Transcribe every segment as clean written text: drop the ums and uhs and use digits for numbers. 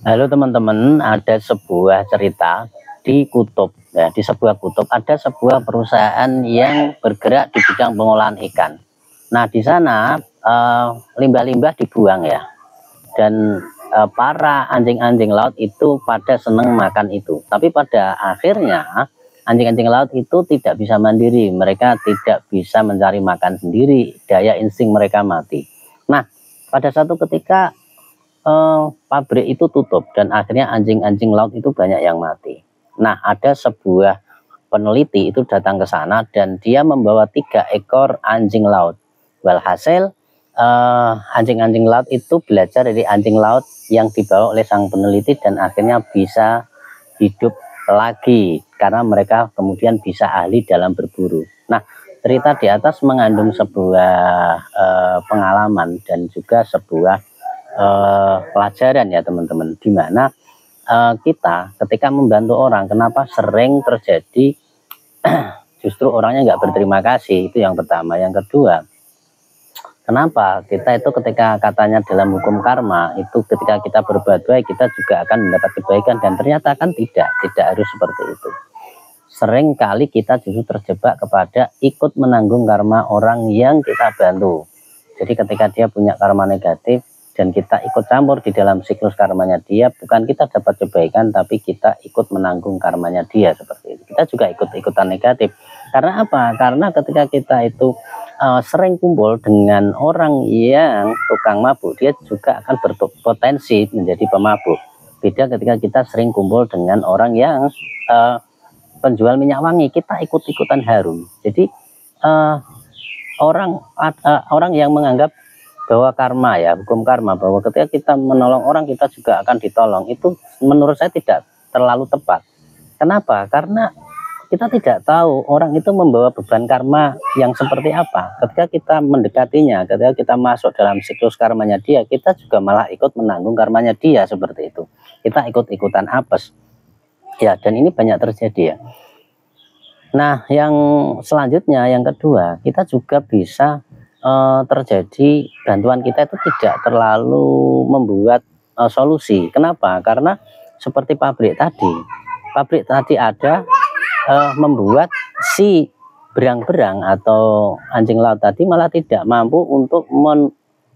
Halo teman-teman, ada sebuah cerita di kutub. Ya, di sebuah kutub ada sebuah perusahaan yang bergerak di bidang pengolahan ikan. Nah, di sana limbah-limbah dibuang ya, dan para anjing-anjing laut itu pada senang makan itu. Tapi pada akhirnya anjing-anjing laut itu tidak bisa mandiri, mereka tidak bisa mencari makan sendiri, daya insting mereka mati. Nah, pada satu ketika pabrik itu tutup dan akhirnya anjing-anjing laut itu banyak yang mati. Nah, ada sebuah peneliti itu datang ke sana dan dia membawa 3 ekor anjing laut. Walhasil anjing-anjing laut itu belajar dari anjing laut yang dibawa oleh sang peneliti dan akhirnya bisa hidup lagi karena mereka kemudian bisa ahli dalam berburu. Nah, cerita di atas mengandung sebuah pengalaman dan juga sebuah pelajaran ya teman-teman, di mana kita ketika membantu orang, kenapa sering terjadi justru orangnya nggak berterima kasih, itu yang pertama. Yang kedua, kenapa kita itu ketika katanya dalam hukum karma itu ketika kita berbuat baik kita juga akan mendapat kebaikan, dan ternyata kan tidak harus seperti itu. Sering kali kita justru terjebak kepada ikut menanggung karma orang yang kita bantu. Jadi ketika dia punya karma negatif dan kita ikut campur di dalam siklus karmanya dia, bukan kita dapat kebaikan tapi kita ikut menanggung karmanya dia, seperti itu. Kita juga ikut-ikutan negatif. Karena apa? Karena ketika kita itu sering kumpul dengan orang yang tukang mabuk, dia juga akan berpotensi menjadi pemabuk. Beda ketika kita sering kumpul dengan orang yang penjual minyak wangi, kita ikut-ikutan harum. Jadi orang yang menganggap bahwa karma ya, hukum karma, bahwa ketika kita menolong orang kita juga akan ditolong, itu menurut saya tidak terlalu tepat. Kenapa? Karena kita tidak tahu orang itu membawa beban karma yang seperti apa. Ketika kita mendekatinya, ketika kita masuk dalam siklus karmanya dia, kita juga malah ikut menanggung karmanya dia, seperti itu. Kita ikut-ikutan apes ya, dan ini banyak terjadi ya. Nah, yang selanjutnya, yang kedua, kita juga bisa terjadi bantuan kita itu tidak terlalu membuat solusi. Kenapa? Karena seperti pabrik tadi ada membuat si berang-berang atau anjing laut tadi malah tidak mampu untuk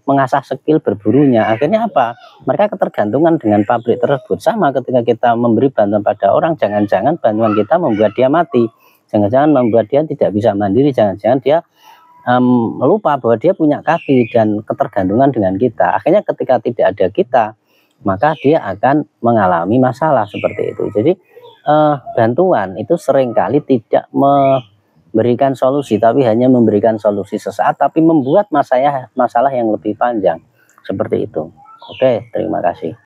mengasah skill berburunya. Akhirnya apa? Mereka ketergantungan dengan pabrik tersebut. Sama ketika kita memberi bantuan pada orang, jangan-jangan bantuan kita membuat dia mati, jangan-jangan membuat dia tidak bisa mandiri, jangan-jangan dia lupa bahwa dia punya kaki dan ketergantungan dengan kita. Akhirnya ketika tidak ada kita, maka dia akan mengalami masalah seperti itu. Jadi bantuan itu seringkali tidak memberikan solusi, tapi hanya memberikan solusi sesaat, tapi membuat masalah yang lebih panjang, seperti itu. Oke, terima kasih.